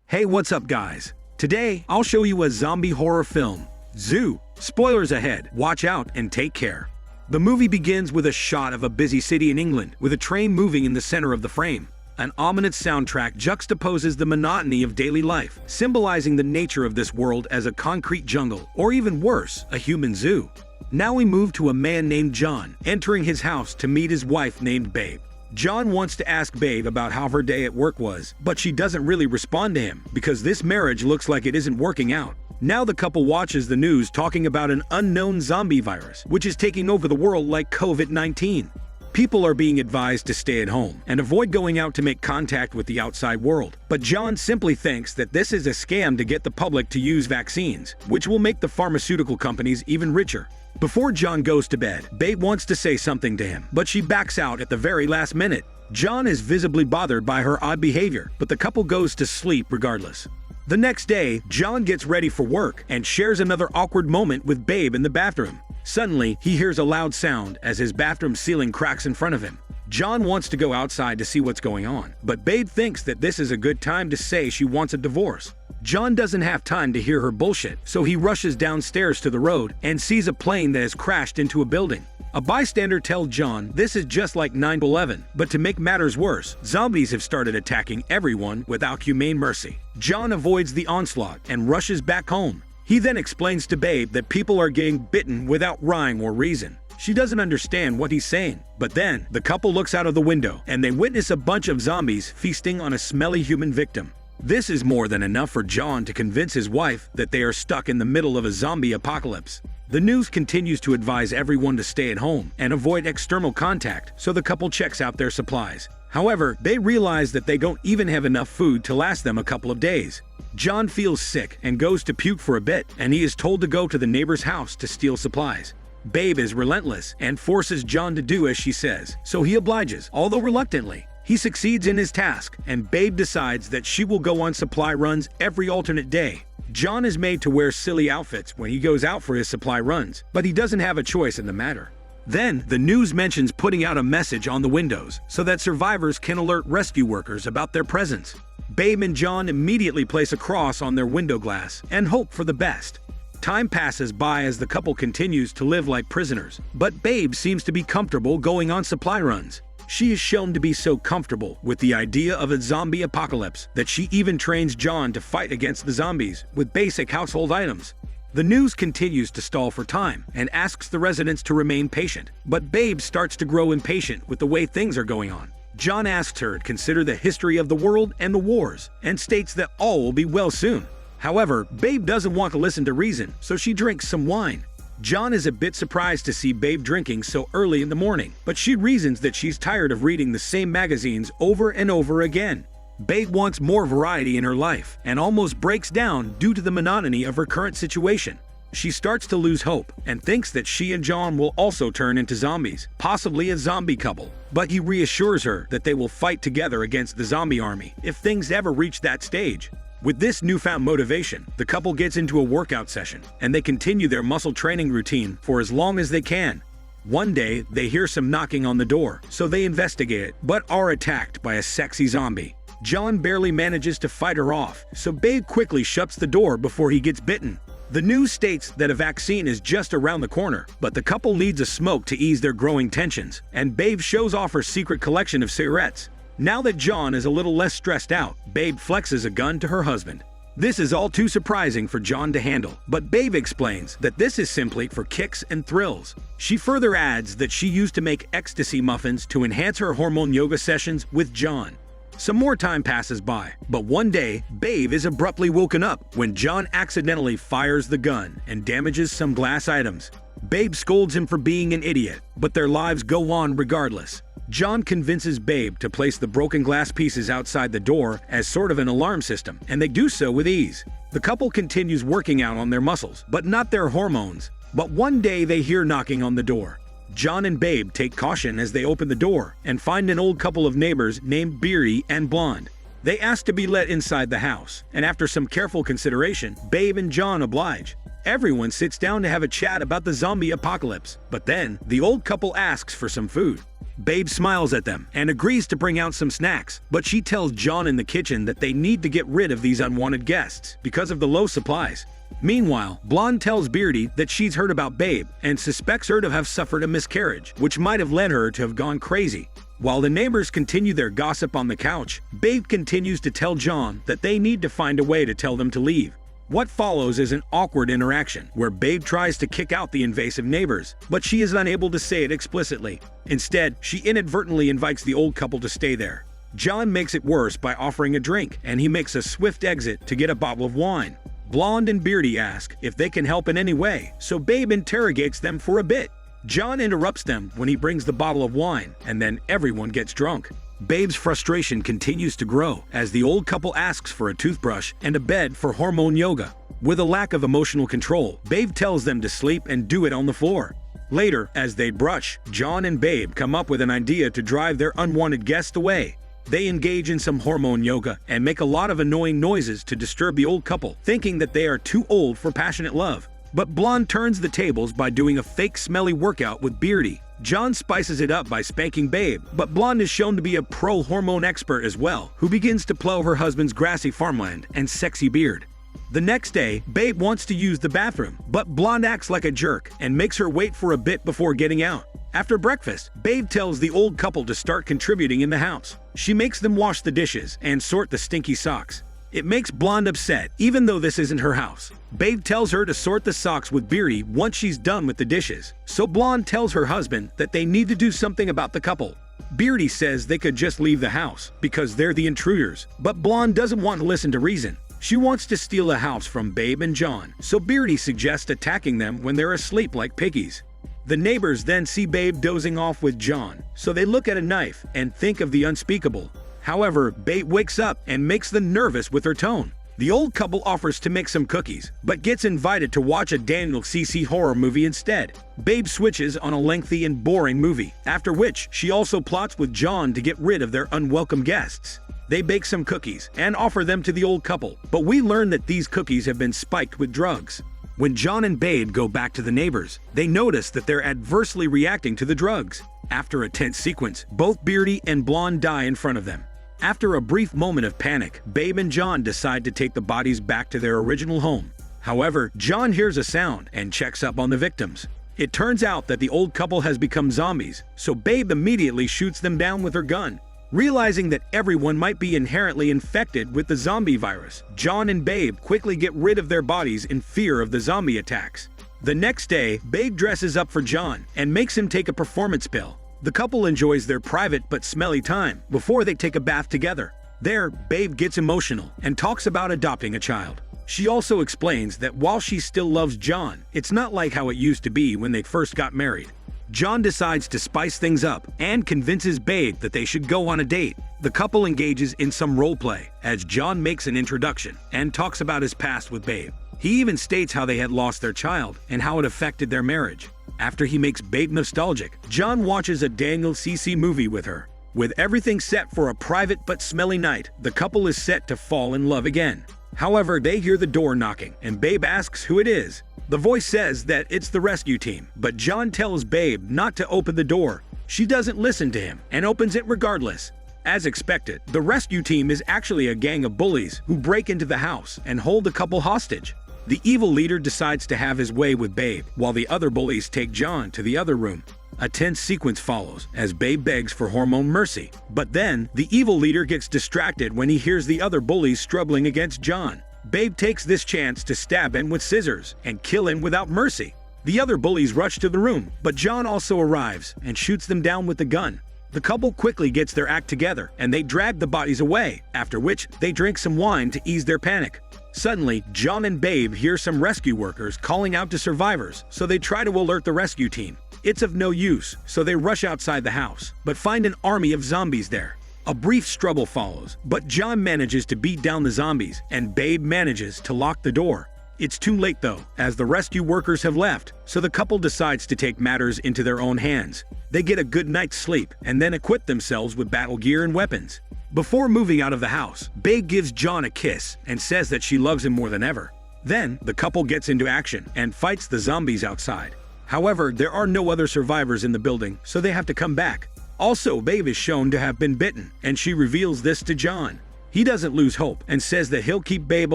Hey, what's up guys? Today, I'll show you a zombie horror film, Zoo. Spoilers ahead, watch out and take care. The movie begins with a shot of a busy city in England, with a train moving in the center of the frame. An ominous soundtrack juxtaposes the monotony of daily life, symbolizing the nature of this world as a concrete jungle, or even worse, a human zoo. Now we move to a man named John, entering his house to meet his wife named Babe. John wants to ask Babe about how her day at work was, but she doesn't really respond to him because this marriage looks like it isn't working out. Now the couple watches the news talking about an unknown zombie virus, which is taking over the world like COVID-19. People are being advised to stay at home and avoid going out to make contact with the outside world. But John simply thinks that this is a scam to get the public to use vaccines, which will make the pharmaceutical companies even richer. Before John goes to bed, Babe wants to say something to him, but she backs out at the very last minute. John is visibly bothered by her odd behavior, but the couple goes to sleep regardless. The next day, John gets ready for work and shares another awkward moment with Babe in the bathroom. Suddenly, he hears a loud sound as his bathroom ceiling cracks in front of him. John wants to go outside to see what's going on, but Babe thinks that this is a good time to say she wants a divorce. John doesn't have time to hear her bullshit, so he rushes downstairs to the road and sees a plane that has crashed into a building. A bystander tells John this is just like 9/11, but to make matters worse, zombies have started attacking everyone without humane mercy. John avoids the onslaught and rushes back home. He then explains to Babe that people are getting bitten without rhyme or reason. She doesn't understand what he's saying, but then the couple looks out of the window and they witness a bunch of zombies feasting on a smelly human victim. This is more than enough for John to convince his wife that they are stuck in the middle of a zombie apocalypse. The news continues to advise everyone to stay at home and avoid external contact, so the couple checks out their supplies. However, they realize that they don't even have enough food to last them a couple of days. John feels sick and goes to puke for a bit, and he is told to go to the neighbor's house to steal supplies. Babe is relentless and forces John to do as she says, so he obliges, although reluctantly. He succeeds in his task, and Babe decides that she will go on supply runs every alternate day. John is made to wear silly outfits when he goes out for his supply runs, but he doesn't have a choice in the matter. Then, the news mentions putting out a message on the windows so that survivors can alert rescue workers about their presence. Babe and John immediately place a cross on their window glass and hope for the best. Time passes by as the couple continues to live like prisoners, but Babe seems to be comfortable going on supply runs. She is shown to be so comfortable with the idea of a zombie apocalypse that she even trains John to fight against the zombies with basic household items. The news continues to stall for time and asks the residents to remain patient, but Babe starts to grow impatient with the way things are going on. John asks her to consider the history of the world and the wars, and states that all will be well soon. However, Babe doesn't want to listen to reason, so she drinks some wine. John is a bit surprised to see Babe drinking so early in the morning, but she reasons that she's tired of reading the same magazines over and over again. Babe wants more variety in her life and almost breaks down due to the monotony of her current situation. She starts to lose hope and thinks that she and John will also turn into zombies, possibly a zombie couple. But he reassures her that they will fight together against the zombie army if things ever reach that stage. With this newfound motivation, the couple gets into a workout session, and they continue their muscle training routine for as long as they can. One day, they hear some knocking on the door, so they investigate it, but are attacked by a sexy zombie. John barely manages to fight her off, so Babe quickly shuts the door before he gets bitten. The news states that a vaccine is just around the corner, but the couple needs a smoke to ease their growing tensions, and Babe shows off her secret collection of cigarettes. Now that John is a little less stressed out, Babe flexes a gun to her husband. This is all too surprising for John to handle, but Babe explains that this is simply for kicks and thrills. She further adds that she used to make ecstasy muffins to enhance her hormone yoga sessions with John. Some more time passes by, but one day, Babe is abruptly woken up when John accidentally fires the gun and damages some glass items. Babe scolds him for being an idiot, but their lives go on regardless. John convinces Babe to place the broken glass pieces outside the door as sort of an alarm system, and they do so with ease. The couple continues working out on their muscles, but not their hormones. But one day they hear knocking on the door. John and Babe take caution as they open the door and find an old couple of neighbors named Beery and Blonde. They ask to be let inside the house, and after some careful consideration, Babe and John oblige. Everyone sits down to have a chat about the zombie apocalypse, but then the old couple asks for some food. Babe smiles at them and agrees to bring out some snacks, but she tells John in the kitchen that they need to get rid of these unwanted guests because of the low supplies. Meanwhile, Blonde tells Beardy that she's heard about Babe and suspects her to have suffered a miscarriage, which might have led her to have gone crazy. While the neighbors continue their gossip on the couch, Babe continues to tell John that they need to find a way to tell them to leave. What follows is an awkward interaction where Babe tries to kick out the invasive neighbors, but she is unable to say it explicitly. Instead, she inadvertently invites the old couple to stay there. John makes it worse by offering a drink, and he makes a swift exit to get a bottle of wine. Blonde and Beardy ask if they can help in any way, so Babe interrogates them for a bit. John interrupts them when he brings the bottle of wine, and then everyone gets drunk. Babe's frustration continues to grow as the old couple asks for a toothbrush and a bed for hormone yoga. With a lack of emotional control, Babe tells them to sleep and do it on the floor. Later, as they brush, John and Babe come up with an idea to drive their unwanted guest away. They engage in some hormone yoga and make a lot of annoying noises to disturb the old couple, thinking that they are too old for passionate love. But Blonde turns the tables by doing a fake smelly workout with Beardy. John spices it up by spanking Babe, but Blonde is shown to be a pro-hormone expert as well, who begins to plow her husband's grassy farmland and sexy beard. The next day, Babe wants to use the bathroom, but Blonde acts like a jerk and makes her wait for a bit before getting out. After breakfast, Babe tells the old couple to start contributing in the house. She makes them wash the dishes and sort the stinky socks. It makes Blonde upset, even though this isn't her house. Babe tells her to sort the socks with Beardy once she's done with the dishes, so Blonde tells her husband that they need to do something about the couple. Beardy says they could just leave the house because they're the intruders, but Blonde doesn't want to listen to reason. She wants to steal the house from Babe and John, so Beardy suggests attacking them when they're asleep like piggies. The neighbors then see Babe dozing off with John, so they look at a knife and think of the unspeakable. However, Babe wakes up and makes them nervous with her tone. The old couple offers to make some cookies, but gets invited to watch a Daniel CC horror movie instead. Babe switches on a lengthy and boring movie, after which she also plots with John to get rid of their unwelcome guests. They bake some cookies and offer them to the old couple, but we learn that these cookies have been spiked with drugs. When John and Babe go back to the neighbors, they notice that they're adversely reacting to the drugs. After a tense sequence, both Beardy and Blonde die in front of them. After a brief moment of panic, Babe and John decide to take the bodies back to their original home. However, John hears a sound and checks up on the victims. It turns out that the old couple has become zombies, so Babe immediately shoots them down with her gun. Realizing that everyone might be inherently infected with the zombie virus, John and Babe quickly get rid of their bodies in fear of the zombie attacks. The next day, Babe dresses up for John and makes him take a performance pill. The couple enjoys their private but smelly time before they take a bath together. There, Babe gets emotional and talks about adopting a child. She also explains that while she still loves John, it's not like how it used to be when they first got married. John decides to spice things up and convinces Babe that they should go on a date. The couple engages in some roleplay as John makes an introduction and talks about his past with Babe. He even states how they had lost their child and how it affected their marriage. After he makes Babe nostalgic, John watches a Daniel CC movie with her. With everything set for a private but smelly night, the couple is set to fall in love again. However, they hear the door knocking, and Babe asks who it is. The voice says that it's the rescue team, but John tells Babe not to open the door. She doesn't listen to him and opens it regardless. As expected, the rescue team is actually a gang of bullies who break into the house and hold the couple hostage. The evil leader decides to have his way with Babe, while the other bullies take John to the other room. A tense sequence follows as Babe begs for hormone mercy. But then, the evil leader gets distracted when he hears the other bullies struggling against John. Babe takes this chance to stab him with scissors and kill him without mercy. The other bullies rush to the room, but John also arrives and shoots them down with the gun. The couple quickly gets their act together and they drag the bodies away, after which they drink some wine to ease their panic. Suddenly, John and Babe hear some rescue workers calling out to survivors, so they try to alert the rescue team. It's of no use, so they rush outside the house, but find an army of zombies there. A brief struggle follows, but John manages to beat down the zombies, and Babe manages to lock the door. It's too late though, as the rescue workers have left, so the couple decides to take matters into their own hands. They get a good night's sleep, and then equip themselves with battle gear and weapons. Before moving out of the house, Babe gives John a kiss and says that she loves him more than ever. Then, the couple gets into action and fights the zombies outside. However, there are no other survivors in the building, so they have to come back. Also, Babe is shown to have been bitten, and she reveals this to John. He doesn't lose hope and says that he'll keep Babe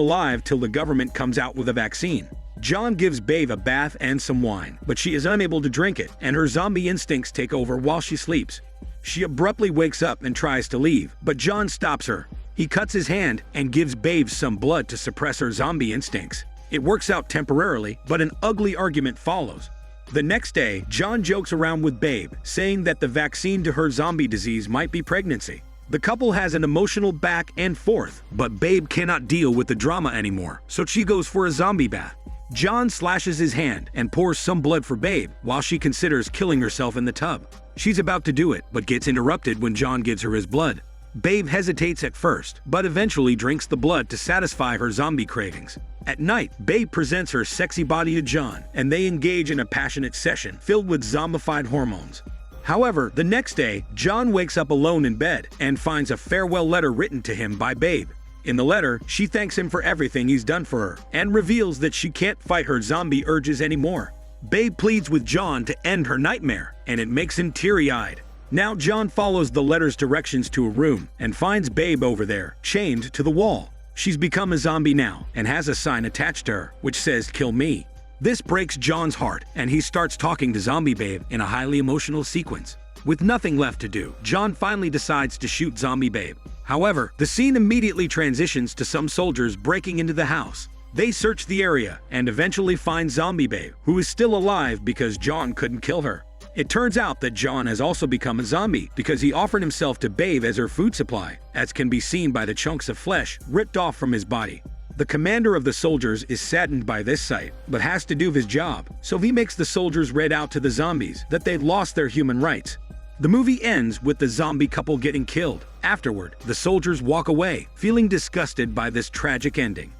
alive till the government comes out with a vaccine. John gives Babe a bath and some wine, but she is unable to drink it, and her zombie instincts take over while she sleeps. She abruptly wakes up and tries to leave, but John stops her. He cuts his hand and gives Babe some blood to suppress her zombie instincts. It works out temporarily, but an ugly argument follows. The next day, John jokes around with Babe, saying that the vaccine to her zombie disease might be pregnancy. The couple has an emotional back and forth, but Babe cannot deal with the drama anymore, so she goes for a zombie bath. John slashes his hand and pours some blood for Babe while she considers killing herself in the tub. She's about to do it, but gets interrupted when John gives her his blood. Babe hesitates at first, but eventually drinks the blood to satisfy her zombie cravings. At night, Babe presents her sexy body to John, and they engage in a passionate session filled with zombified hormones. However, the next day, John wakes up alone in bed and finds a farewell letter written to him by Babe. In the letter, she thanks him for everything he's done for her and reveals that she can't fight her zombie urges anymore. Babe pleads with John to end her nightmare, and it makes him teary-eyed. Now John follows the letter's directions to a room and finds Babe over there, chained to the wall. She's become a zombie now and has a sign attached to her, which says, "Kill me." This breaks John's heart, and he starts talking to Zombie Babe in a highly emotional sequence. With nothing left to do, John finally decides to shoot Zombie Babe. However, the scene immediately transitions to some soldiers breaking into the house. They search the area and eventually find Zombie Babe, who is still alive because John couldn't kill her. It turns out that John has also become a zombie because he offered himself to Babe as her food supply, as can be seen by the chunks of flesh ripped off from his body. The commander of the soldiers is saddened by this sight, but has to do his job, so he makes the soldiers read out to the zombies that they've lost their human rights. The movie ends with the zombie couple getting killed. Afterward, the soldiers walk away, feeling disgusted by this tragic ending.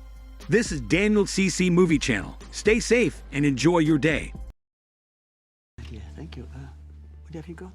This is Daniel CC Movie Channel. Stay safe and enjoy your day. Yeah, thank you. What have you got?